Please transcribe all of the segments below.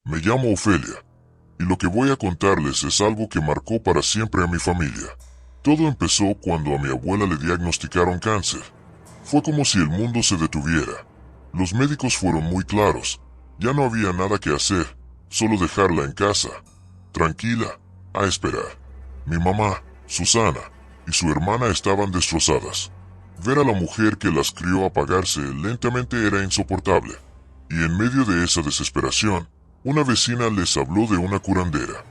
Me llamo Ofelia, y lo que voy a contarles es algo que marcó para siempre a mi familia. Todo empezó cuando a mi abuela le diagnosticaron cáncer. Fue como si el mundo se detuviera. Los médicos fueron muy claros. Ya no había nada que hacer, solo dejarla en casa, tranquila, a esperar. Mi mamá, Susana, y su hermana estaban destrozadas. Ver a la mujer que las crió apagarse lentamente era insoportable. Y en medio de esa desesperación, una vecina les habló de una curandera.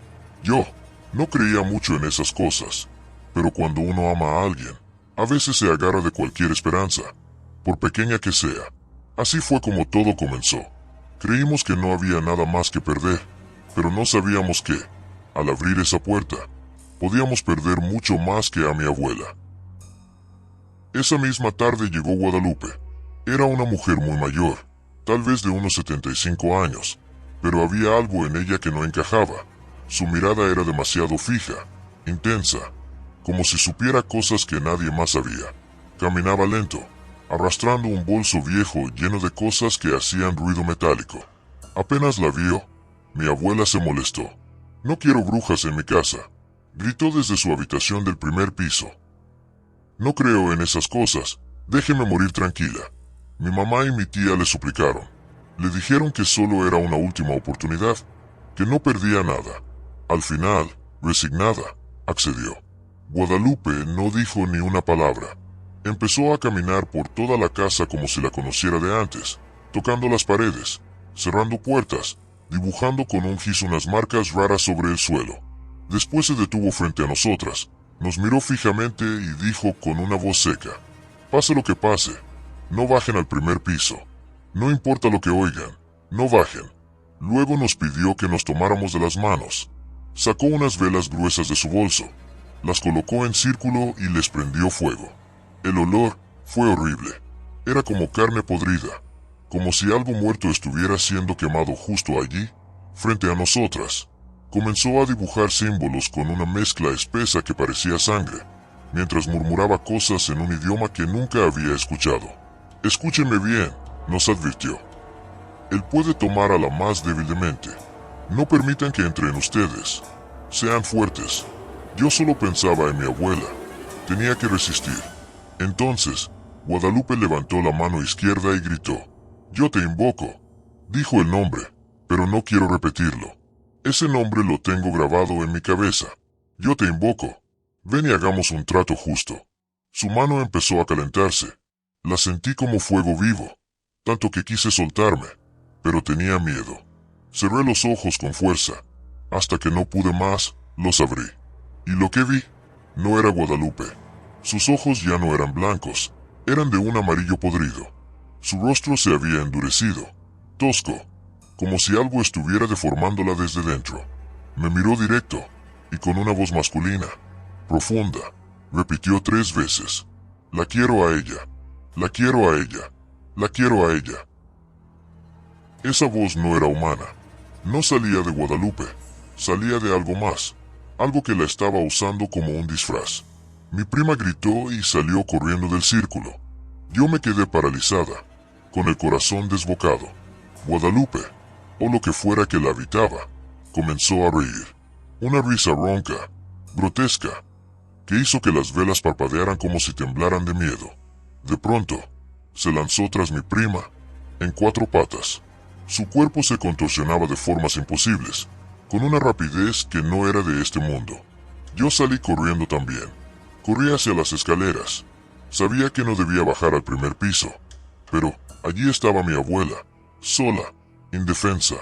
Yo no creía mucho en esas cosas, pero cuando uno ama a alguien, a veces se agarra de cualquier esperanza, por pequeña que sea. Así fue como todo comenzó. Creímos que no había nada más que perder, pero no sabíamos que, al abrir esa puerta, podíamos perder mucho más que a mi abuela. Esa misma tarde llegó Guadalupe. Era una mujer muy mayor, tal vez de unos 75 años, pero había algo en ella que no encajaba. Su mirada era demasiado fija, intensa, como si supiera cosas que nadie más sabía. Caminaba lento, arrastrando un bolso viejo lleno de cosas que hacían ruido metálico. Apenas la vio, mi abuela se molestó. «No quiero brujas en mi casa», gritó desde su habitación del primer piso. «No creo en esas cosas, déjeme morir tranquila». Mi mamá y mi tía le suplicaron. Le dijeron que solo era una última oportunidad, que no perdía nada. Al final, resignada, accedió. Guadalupe no dijo ni una palabra. Empezó a caminar por toda la casa como si la conociera de antes, tocando las paredes, cerrando puertas, dibujando con un gis unas marcas raras sobre el suelo. Después se detuvo frente a nosotras, nos miró fijamente y dijo con una voz seca: «Pase lo que pase, no bajen al primer piso. No importa lo que oigan, no bajen». Luego nos pidió que nos tomáramos de las manos. Sacó unas velas gruesas de su bolso, las colocó en círculo y les prendió fuego. El olor fue horrible. Era como carne podrida, como si algo muerto estuviera siendo quemado justo allí, frente a nosotras. Comenzó a dibujar símbolos con una mezcla espesa que parecía sangre, mientras murmuraba cosas en un idioma que nunca había escuchado. «Escúchenme bien», nos advirtió. «Él puede tomar a la más débil de mente. No permitan que entre en ustedes. Sean fuertes». Yo solo pensaba en mi abuela. Tenía que resistir. Entonces, Guadalupe levantó la mano izquierda y gritó: «Yo te invoco». Dijo el nombre, pero no quiero repetirlo. Ese nombre lo tengo grabado en mi cabeza. «Yo te invoco. Ven y hagamos un trato justo». Su mano empezó a calentarse. La sentí como fuego vivo, tanto que quise soltarme, pero tenía miedo. Cerré los ojos con fuerza. Hasta que no pude más, los abrí. Y lo que vi no era Guadalupe. Sus ojos ya no eran blancos, eran de un amarillo podrido. Su rostro se había endurecido, tosco, como si algo estuviera deformándola desde dentro. Me miró directo, y con una voz masculina, profunda, repitió 3 veces: «La quiero a ella, la quiero a ella, la quiero a ella». Esa voz no era humana. No salía de Guadalupe, salía de algo más, algo que la estaba usando como un disfraz. Mi prima gritó y salió corriendo del círculo. Yo me quedé paralizada, con el corazón desbocado. Guadalupe, o lo que fuera que la habitaba, comenzó a reír. Una risa ronca, grotesca, que hizo que las velas parpadearan como si temblaran de miedo. De pronto, se lanzó tras mi prima, en 4 patas. Su cuerpo se contorsionaba de formas imposibles, con una rapidez que no era de este mundo. Yo salí corriendo también. Corrí hacia las escaleras. Sabía que no debía bajar al primer piso, pero allí estaba mi abuela, sola, indefensa.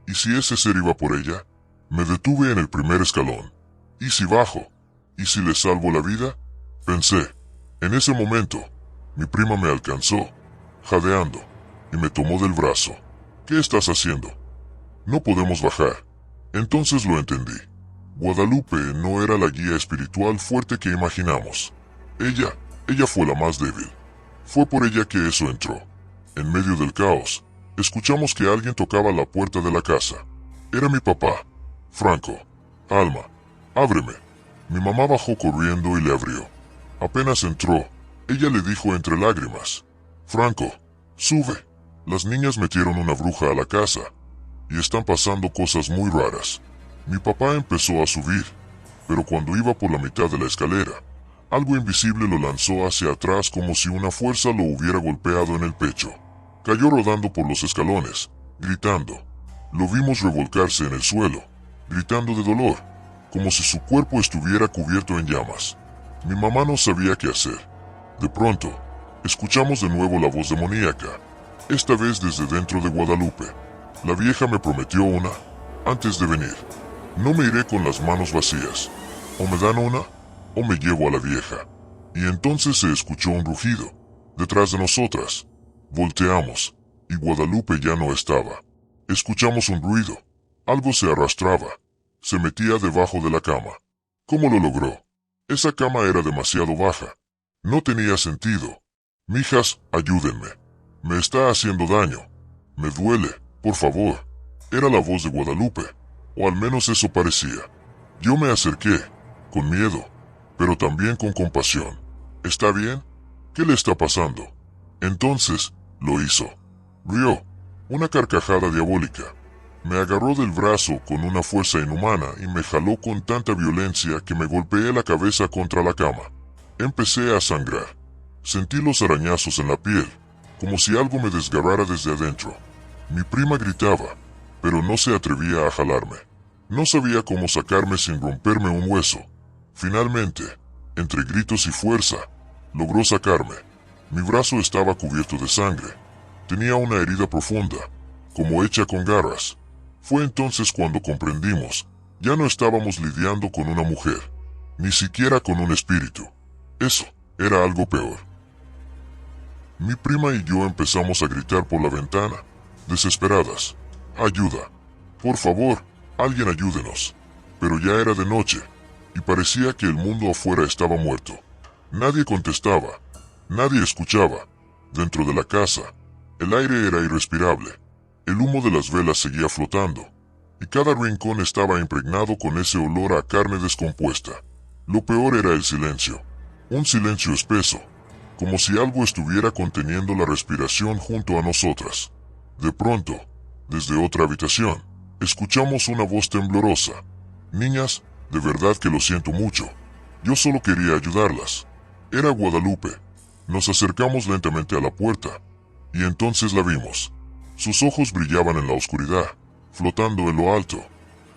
¿Y si ese ser iba por ella? Me detuve en el primer escalón. ¿Y si bajo? ¿Y si le salvo la vida? Pensé. En ese momento, mi prima me alcanzó, jadeando, y me tomó del brazo. «¿Qué estás haciendo? No podemos bajar». Entonces lo entendí. Guadalupe no era la guía espiritual fuerte que imaginamos. Ella fue la más débil. Fue por ella que eso entró. En medio del caos, escuchamos que alguien tocaba la puerta de la casa. Era mi papá. «Franco, Alma, ábreme». Mi mamá bajó corriendo y le abrió. Apenas entró, ella le dijo entre lágrimas: «Franco, sube». Las niñas metieron una bruja a la casa, y están pasando cosas muy raras. Mi papá empezó a subir, pero cuando iba por la mitad de la escalera, algo invisible lo lanzó hacia atrás como si una fuerza lo hubiera golpeado en el pecho. Cayó rodando por los escalones, gritando. Lo vimos revolcarse en el suelo, gritando de dolor, como si su cuerpo estuviera cubierto en llamas. Mi mamá no sabía qué hacer. De pronto, escuchamos de nuevo la voz demoníaca, esta vez desde dentro de Guadalupe. La vieja me prometió una, antes de venir. No me iré con las manos vacías. O me dan una, o me llevo a la vieja. Y entonces se escuchó un rugido, detrás de nosotras. Volteamos, y Guadalupe ya no estaba. Escuchamos un ruido. Algo se arrastraba. Se metía debajo de la cama. ¿Cómo lo logró? Esa cama era demasiado baja. No tenía sentido. Mijas, ayúdenme. Me está haciendo daño. Me duele, por favor. Era la voz de Guadalupe, o al menos eso parecía. Yo me acerqué, con miedo, pero también con compasión. ¿Está bien? ¿Qué le está pasando? Entonces, lo hizo. Rió, una carcajada diabólica. Me agarró del brazo con una fuerza inhumana y me jaló con tanta violencia que me golpeé la cabeza contra la cama. Empecé a sangrar. Sentí los arañazos en la piel, como si algo me desgarrara desde adentro. Mi prima gritaba, pero no se atrevía a jalarme. No sabía cómo sacarme sin romperme un hueso. Finalmente, entre gritos y fuerza, logró sacarme. Mi brazo estaba cubierto de sangre. Tenía una herida profunda, como hecha con garras. Fue entonces cuando comprendimos, ya no estábamos lidiando con una mujer, ni siquiera con un espíritu. Eso era algo peor. Mi prima y yo empezamos a gritar por la ventana, desesperadas. ¡Ayuda! Por favor, alguien ayúdenos. Pero ya era de noche, y parecía que el mundo afuera estaba muerto. Nadie contestaba, nadie escuchaba. Dentro de la casa, el aire era irrespirable. El humo de las velas seguía flotando, y cada rincón estaba impregnado con ese olor a carne descompuesta. Lo peor era el silencio, un silencio espeso, como si algo estuviera conteniendo la respiración junto a nosotras. De pronto, desde otra habitación, escuchamos una voz temblorosa. Niñas, de verdad que lo siento mucho. Yo solo quería ayudarlas. Era Guadalupe. Nos acercamos lentamente a la puerta, y entonces la vimos. Sus ojos brillaban en la oscuridad, flotando en lo alto,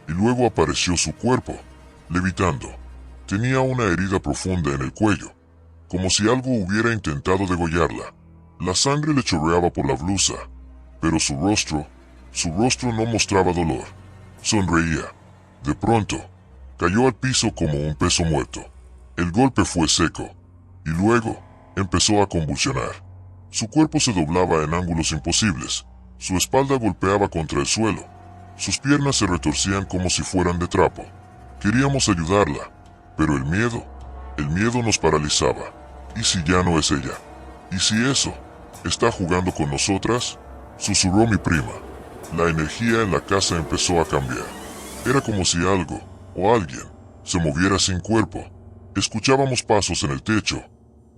y luego apareció su cuerpo, levitando. Tenía una herida profunda en el cuello, como si algo hubiera intentado degollarla. La sangre le chorreaba por la blusa, pero su rostro no mostraba dolor. Sonreía. De pronto, cayó al piso como un peso muerto. El golpe fue seco, y luego empezó a convulsionar. Su cuerpo se doblaba en ángulos imposibles. Su espalda golpeaba contra el suelo. Sus piernas se retorcían como si fueran de trapo. Queríamos ayudarla, pero el miedo nos paralizaba. ¿Y si ya no es ella? ¿Y si eso está jugando con nosotras? Susurró mi prima. La energía en la casa empezó a cambiar. Era como si algo, o alguien, se moviera sin cuerpo. Escuchábamos pasos en el techo,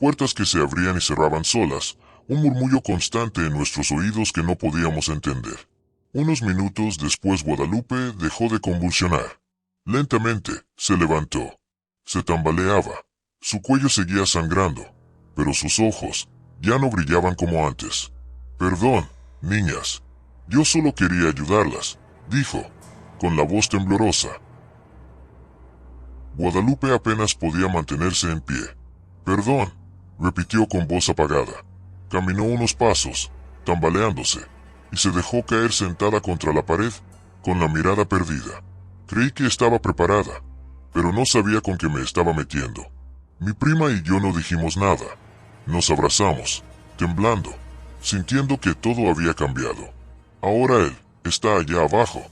puertas que se abrían y cerraban solas, un murmullo constante en nuestros oídos que no podíamos entender. Unos minutos después Guadalupe dejó de convulsionar. Lentamente, se levantó. Se tambaleaba. Su cuello seguía sangrando, pero sus ojos ya no brillaban como antes. Perdón, niñas. Yo solo quería ayudarlas, dijo, con la voz temblorosa. Guadalupe apenas podía mantenerse en pie. Perdón, repitió con voz apagada. Caminó unos pasos, tambaleándose, y se dejó caer sentada contra la pared, con la mirada perdida. Creí que estaba preparada, pero no sabía con qué me estaba metiendo. Mi prima y yo no dijimos nada. Nos abrazamos, temblando, sintiendo que todo había cambiado. Ahora él está allá abajo,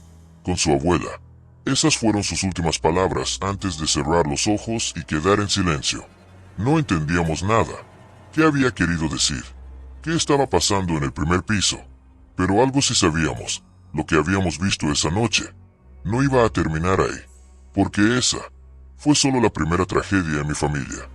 con su abuela. Esas fueron sus últimas palabras antes de cerrar los ojos y quedar en silencio. No entendíamos nada. ¿Qué había querido decir? ¿Qué estaba pasando en el primer piso? Pero algo sí sabíamos. Lo que habíamos visto esa noche no iba a terminar ahí, porque esa fue solo la primera tragedia en mi familia.